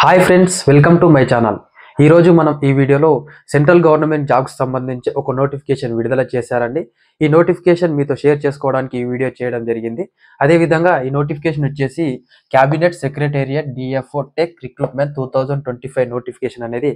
Hi friends, welcome to my channel. ఈరోజు మనం ఈ వీడియోలో సెంట్రల్ గవర్నమెంట్ జాబ్స్ సంబంధించి ఒక నోటిఫికేషన్ విడుదల చేశారండి. ఈ నోటిఫికేషన్ మీతో షేర్ చేసుకోవడానికి ఈ వీడియో చేయడం జరిగింది. అదేవిధంగా ఈ నోటిఫికేషన్ వచ్చేసి cabinet secretariat DFO tech recruitment 2025 notification అనేది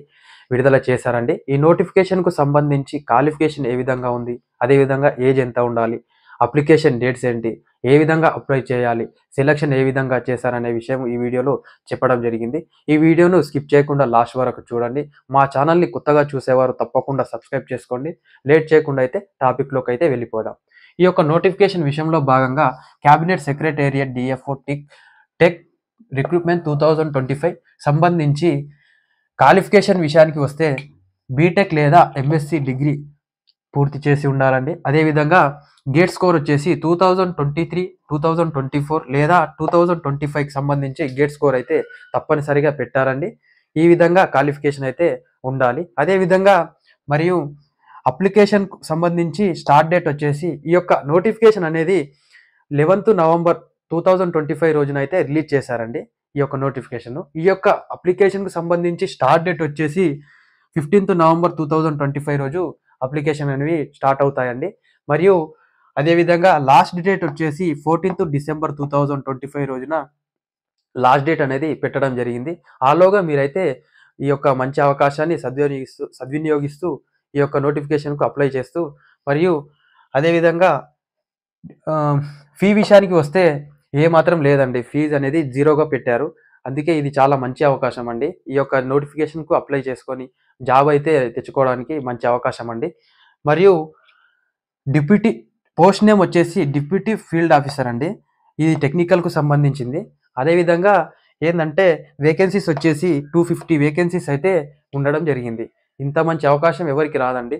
విడుదల చేశారండి. ఈ నోటిఫికేషన్కు సంబంధించి క్వాలిఫికేషన్ ఏ విధంగా ఉంది, అదేవిధంగా ఏజ్ ఎంత ఉండాలి, అప్లికేషన్ డేట్స్ ఏంటి, ఏ విధంగా అప్లై చేయాలి, సెలక్షన్ ఏ విధంగా చేశారనే విషయం ఈ వీడియోలో చెప్పడం జరిగింది. ఈ వీడియోను స్కిప్ చేయకుండా లాస్ట్ వరకు చూడండి. మా ఛానల్ని కొత్తగా చూసేవారు తప్పకుండా సబ్స్క్రైబ్ చేసుకోండి. లేట్ చేయకుండా అయితే టాపిక్లోకి అయితే వెళ్ళిపోదాం. ఈ యొక్క నోటిఫికేషన్ విషయంలో భాగంగా cabinet secretariat DFO tech recruitment 2025 సంబంధించి క్వాలిఫికేషన్ విషయానికి వస్తే బీటెక్ లేదా ఎంఎస్సి డిగ్రీ పూర్తి చేసి ఉండాలండి. అదేవిధంగా గేట్ స్కోర్ వచ్చేసి 2023, 2024 లేదా 2025కి సంబంధించి గేట్ స్కోర్ అయితే తప్పనిసరిగా పెట్టారండి. ఈ విధంగా క్వాలిఫికేషన్ అయితే ఉండాలి. అదేవిధంగా మరియు అప్లికేషన్ సంబంధించి స్టార్ట్ డేట్ వచ్చేసి ఈ యొక్క నోటిఫికేషన్ అనేది 11th November 2025 రోజున అయితే రిలీజ్ చేశారండి. ఈ యొక్క నోటిఫికేషన్, ఈ యొక్క అప్లికేషన్కు సంబంధించి స్టార్ట్ డేట్ వచ్చేసి 15th November 2025 రోజు అప్లికేషన్ అనేవి స్టార్ట్ అవుతాయండి. మరియు అదేవిధంగా లాస్ట్ డేట్ వచ్చేసి 14th December 2025 రోజున లాస్ట్ డేట్ అనేది పెట్టడం జరిగింది. ఆలోగా మీరైతే ఈ యొక్క మంచి అవకాశాన్ని సద్వినియోగిస్తూ ఈ యొక్క నోటిఫికేషన్కు అప్లై చేస్తూ, మరియు అదేవిధంగా ఫీ విషయానికి వస్తే ఏమాత్రం లేదండి. ఫీజు అనేది జీరోగా పెట్టారు. అందుకే ఇది చాలా మంచి అవకాశం అండి. ఈ యొక్క నోటిఫికేషన్కు అప్లై చేసుకొని జాబ్ అయితే తెచ్చుకోవడానికి మంచి అవకాశం అండి. మరియు డిప్యూటీ పోస్ట్ నేమ్ వచ్చేసి డిప్యూటీ ఫీల్డ్ ఆఫీసర్ అండి. ఇది టెక్నికల్కు సంబంధించింది. అదేవిధంగా ఏంటంటే వేకెన్సీస్ వచ్చేసి 250 వేకెన్సీస్ అయితే ఉండడం జరిగింది. ఇంత మంచి అవకాశం ఎవరికి రాదండి.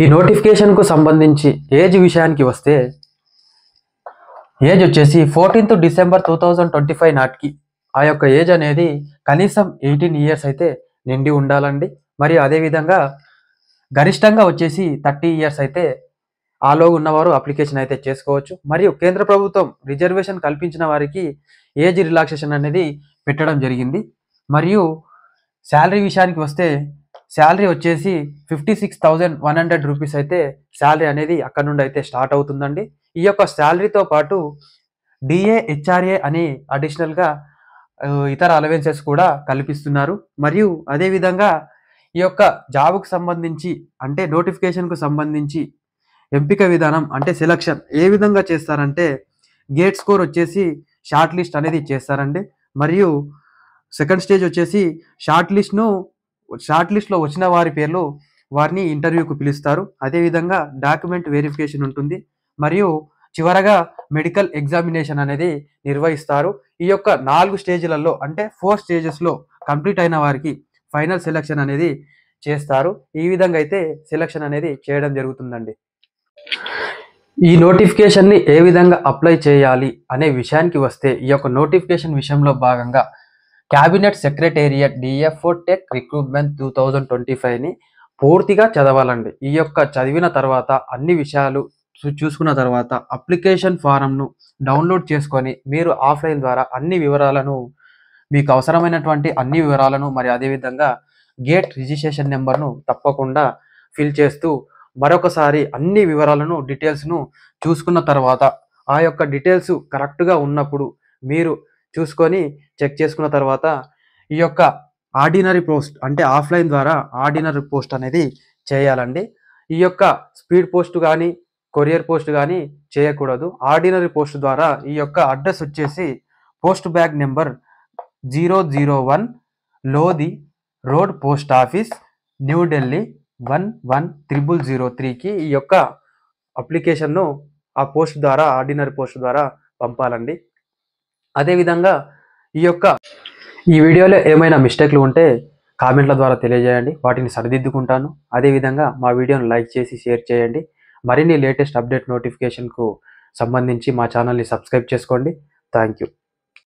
ఈ నోటిఫికేషన్కు సంబంధించి ఏజ్ విషయానికి వస్తే ఏజ్ వచ్చేసి 14th December 2025 నాటికి ఆ యొక్క ఏజ్ అనేది కనీసం 18 years అయితే నిండి ఉండాలండి. మరియు అదేవిధంగా గరిష్టంగా వచ్చేసి 30 years అయితే ఆలో ఉన్నవారు అప్లికేషన్ అయితే చేసుకోవచ్చు. మరియు కేంద్ర ప్రభుత్వం రిజర్వేషన్ కల్పించిన వారికి ఏజ్ రిలాక్సేషన్ అనేది పెట్టడం జరిగింది. మరియు శాలరీ విషయానికి వస్తే శాలరీ వచ్చేసి 56,100 రూపీస్ అయితే శాలరీ అనేది అక్కడ నుండి అయితే స్టార్ట్ అవుతుందండి. ఈ యొక్క శాలరీతో పాటు డిఏ, హెచ్ఆర్ఏ అని అడిషనల్గా ఇతర అలవెన్సెస్ కూడా కల్పిస్తున్నారు. మరియు అదేవిధంగా ఈ యొక్క జాబ్కు సంబంధించి అంటే నోటిఫికేషన్కు సంబంధించి ఎంపిక విధానం అంటే సెలక్షన్ ఏ విధంగా చేస్తారంటే గేట్ స్కోర్ వచ్చేసి షార్ట్ లిస్ట్ అనేది చేస్తారండి. మరియు సెకండ్ స్టేజ్ వచ్చేసి షార్ట్ లిస్ట్లో వచ్చిన వారి పేర్లు వారిని ఇంటర్వ్యూకు పిలుస్తారు. అదేవిధంగా డాక్యుమెంట్ వెరిఫికేషన్ ఉంటుంది. మరియు చివరగా మెడికల్ ఎగ్జామినేషన్ అనేది నిర్వహిస్తారు. ఈ యొక్క 4 స్టేజ్లలో అంటే 4 స్టేజెస్లో కంప్లీట్ అయిన వారికి ఫైనల్ సెలక్షన్ అనేది చేస్తారు. ఈ విధంగా అయితే సెలక్షన్ అనేది చేయడం జరుగుతుందండి. ఈ నోటిఫికేషన్ని ఏ విధంగా అప్లై చేయాలి అనే విషయానికి వస్తే ఈ యొక్క నోటిఫికేషన్ విషయంలో భాగంగా cabinet secretariat DFO tech recruitment 2025ని పూర్తిగా చదవాలండి. ఈ యొక్క చదివిన తర్వాత అన్ని విషయాలు చూసుకున్న తర్వాత అప్లికేషన్ ఫారంను డౌన్లోడ్ చేసుకొని మీరు ఆఫ్లైన్ ద్వారా అన్ని వివరాలను, మీకు అవసరమైనటువంటి అన్ని వివరాలను, మరి అదేవిధంగా గేట్ రిజిస్ట్రేషన్ నెంబర్ను తప్పకుండా ఫిల్ చేస్తూ మరొకసారి అన్ని వివరాలను, డీటెయిల్స్ను చూసుకున్న తర్వాత ఆ యొక్క డీటెయిల్స్ కరెక్ట్గా ఉన్నప్పుడు మీరు చూసుకొని చెక్ చేసుకున్న తర్వాత ఈ యొక్క ఆర్డినరీ పోస్ట్ అంటే ఆఫ్లైన్ ద్వారా ఆర్డినరీ పోస్ట్ అనేది చేయాలండి. ఈ యొక్క స్పీడ్ పోస్ట్ కానీ కొరియర్ పోస్ట్ కానీ చేయకూడదు. ఆర్డినరీ పోస్ట్ ద్వారా ఈ యొక్క అడ్రస్ వచ్చేసి post bag number 001 Lodhi road post office, New Delhi 110003కి ఈ యొక్క అప్లికేషన్ను ఆ పోస్ట్ ద్వారా ఆర్డినరీ పోస్ట్ ద్వారా పంపాలండి. అదేవిధంగా ఈ వీడియోలో ఏమైనా మిస్టేక్లు ఉంటే కామెంట్ల ద్వారా తెలియజేయండి, వాటిని సరిదిద్దుకుంటాను. అదేవిధంగా మా వీడియోను లైక్ చేసి షేర్ చేయండి. మరిన్ని లేటెస్ట్ అప్డేట్ నోటిఫికేషన్కు సంబంధించి మా ఛానల్ని సబ్స్క్రైబ్ చేసుకోండి. Thank you.